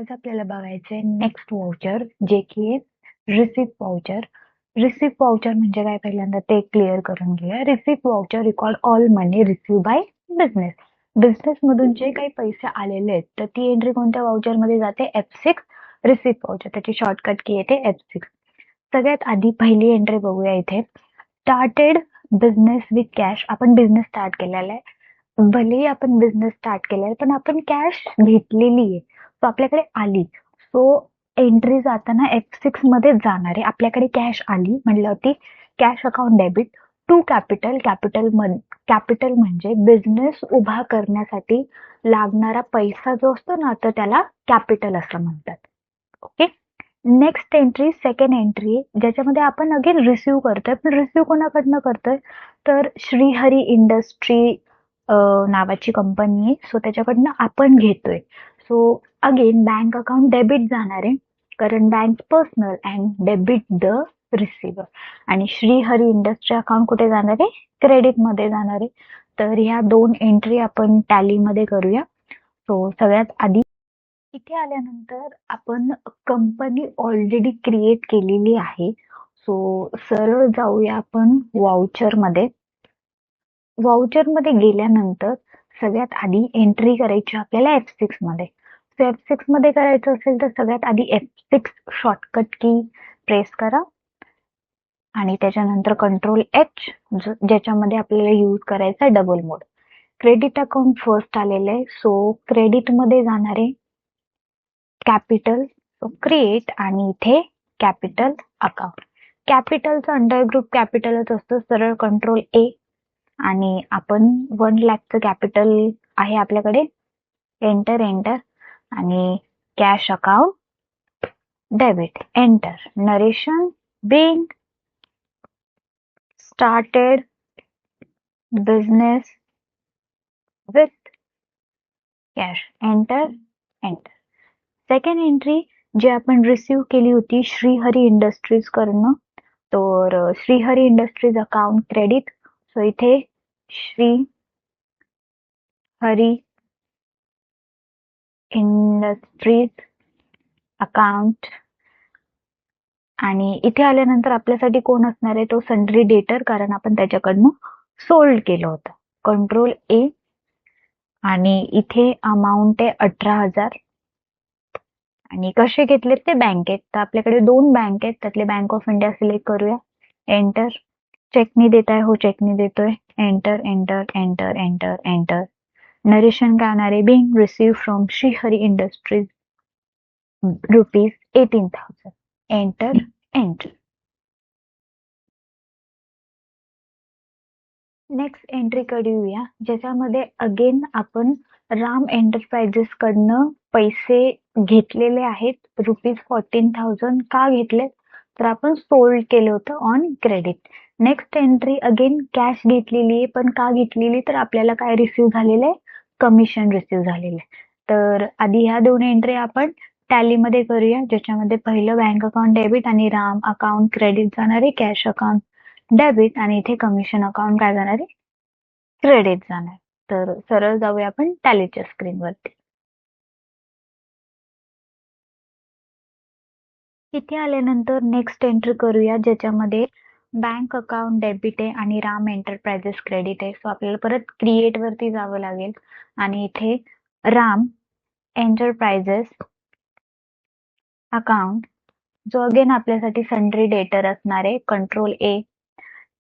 आज आपल्याला बघायचंय नेक्स्ट वाउचर जे की रिसिप्ट वाउचर. रिसिप्ट वाउचर म्हणजे काय पहिल्यांदा ते क्लिअर करून घेऊया. रिसिप्ट वाउचर रिकॉर्ड ऑल मनी रिसीव्ह बाय बिझनेस. बिझनेस मधून जे काही पैसे आलेले आहेत तर ती एंट्री कोणत्या वाउचर मध्ये जाते? F6 receipt voucher. त्याची शॉर्टकट की येते F6. सगळ्यात आधी पहिली एंट्री बघूया इथे. Started business with cash. आपण बिझनेस स्टार्ट केलेला आहे. भलेही आपण बिझनेस स्टार्ट केलाय पण आपण कॅश घेतलेली आहे, सो आपल्याकडे आली. सो एंट्री जाताना F6 मध्ये जाणार आहे. आपल्याकडे कॅश आली म्हटल्यावरती cash account debit to capital. Capital म्हणजे बिझनेस उभा करण्यासाठी लागणारा पैसा जो असतो ना, तर त्याला कॅपिटल असं म्हणतात. Okay. Next entry second entry ज्याच्यामध्ये आपण अगेन रिसिव्ह करतोय. पण रिसिव्ह कोणाकडनं करतोय? तर श्रीहरी इंडस्ट्री नावाची कंपनी आहे, सो त्याच्याकडनं आपण घेतोय. So again bank account debit जाणार आहे, कारण bank personal and debit the receiver. आणि श्रीहरी इंडस्ट्री अकाउंट कुठे जाणार आहे? क्रेडिट मध्ये जाणार आहे. तर ह्या दोन एंट्री आपण टॅली मध्ये करूया. सो सगळ्यात आधी इथे आल्यानंतर आपण कंपनी ऑलरेडी क्रिएट केलेली आहे. सो सरळ जाऊया आपण वाउचर मध्ये. वाउचर मध्ये गेल्यानंतर सगळ्यात आधी एंट्री करायची आपल्याला F6 मध्ये. सो F6 मध्ये करायचं असेल तर सगळ्यात आधी F6 शॉर्टकट की प्रेस करा आणि त्याच्यानंतर कंट्रोल H ज्याच्यामध्ये आपल्याला यूज करायचा डबल मोड. क्रेडिट अकाउंट फर्स्ट आलेलं आहे, सो क्रेडिट मध्ये जाणारे कॅपिटल. सो क्रिएट आणि इथे कॅपिटल अकाउंट. कॅपिटलचा अंडर ग्रुप कॅपिटलच असतो. सरळ कंट्रोल A आणि आपण 1,00,000चं कॅपिटल आहे आपल्याकडे. एंटर एंटर आणि cash account debit enter. Narration being started business with cash enter enter. Second entry जी आपण रिसिव्ह केली होती श्रीहरी इंडस्ट्रीज कडनं, तर Shrihari industries account credit. So इथे श्री हरी इंडस्ट्रीज अकाउंट आणि इथे आल्यानंतर आपल्यासाठी कोण असणार आहे? तो सन्ड्री डेटर, कारण आपण त्याच्याकडनं सोल्ड केलं होतं. कंट्रोल A आणि इथे अमाऊंट आहे 18,000 आणि कसे घेतलेत ते बँकेत. तर आपल्याकडे दोन बँक आहेत, त्यातले बँक ऑफ इंडिया सिलेक्ट करूया. एंटर. चेकनी देताय? हो चेकनी देतोय. Enter enter enter enter enter. Narration काय होणार आहे? Being receive from Shrihari industries ₹18,000. Enter enter. Next entry कडे येऊया, ज्याच्यामध्ये अगेन आपण राम एंटरप्राइजेस कडनं पैसे घेतलेले आहेत. ₹14,000. का घेतले? तर आपण सोल्ड केलं होतं on credit. Next entry again cash घेतलेली आहे, पण का घेतलेली? तर आपल्याला काय रिसिव्ह झालेलं आहे? कमिशन रिसिव्ह झालेलं आहे. तर आधी ह्या दोन एंट्री आपण टॅलीमध्ये करूया, ज्याच्यामध्ये पहिलं बँक अकाउंट डेबिट आणि राम अकाउंट क्रेडिट जाणार आहे, कॅश अकाउंट डेबिट आणि इथे कमिशन अकाउंट काय जाणार आहे? क्रेडिट जाणार. तर सरळ जाऊया आपण टॅलीच्या स्क्रीनवरती. इथे आल्यानंतर नेक्स्ट एंट्री करूया, ज्याच्यामध्ये बँक अकाउंट डेबिट आहे आणि राम एंटरप्राइजेस क्रेडिट आहे. सो आपल्याला परत क्रिएट वरती जावं लागेल आणि इथे राम एंटरप्राइजेस अकाउंट जो अगेन आपल्यासाठी सन्ड्री डेटर असणार आहे. Control A.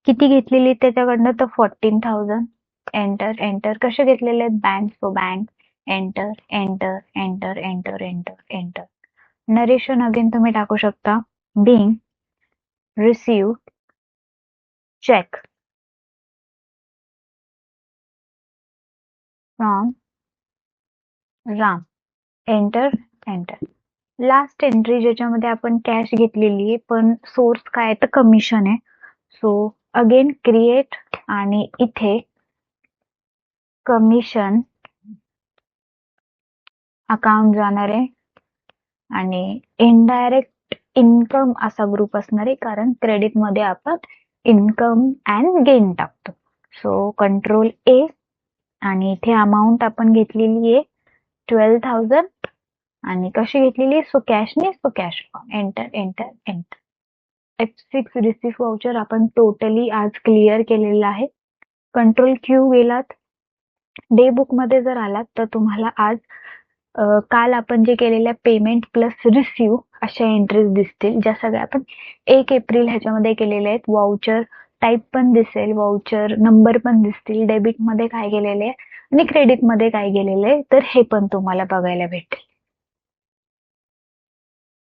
किती घेतलेली त्याच्याकडनं? तर 14,000. Enter enter. कसे घेतलेले आहेत? Bank. So bank. Enter enter enter enter enter enter. Narration again तुम्ही टाकू शकता. Being receive cheque from Ram. Enter enter. Last entry ज्याच्यामध्ये आपण कॅश घेतलेली आहे, पण सोर्स काय आहे? तर कमिशन आहे. सो अगेन क्रिएट आणि इथे कमिशन अकाउंट जाणार आहे आणि इनडायरेक्ट इन्कम असा ग्रुप असणार आहे, कारण क्रेडिट मध्ये आपण इन्कम अँड गेन टाकतो. सो कंट्रोल A आणि इथे अमाऊंट आपण घेतलेली आहे 12,000 आणि कशी घेतलेली, सो कॅशने, so cash form, enter enter enter. F6 receipt voucher आपण टोटली आज क्लिअर केलेलं आहे. कंट्रोल क्यू गेलात, डे बुक मध्ये जर आलात तर तुम्हाला आज काल आपण जे केलेल्या पेमेंट प्लस रिसीव अशा एंट्रीज दिसतील, ज्या सगळ्या आपण 1 एप्रिल ह्याच्यामध्ये केलेल्या आहेत. वाउचर टाईप पण दिसेल, वाउचर नंबर पण दिसतील, डेबिट मध्ये काय गेलेले आहे आणि क्रेडिट मध्ये काय गेलेले आहे, तर हे पण तुम्हाला बघायला भेटेल.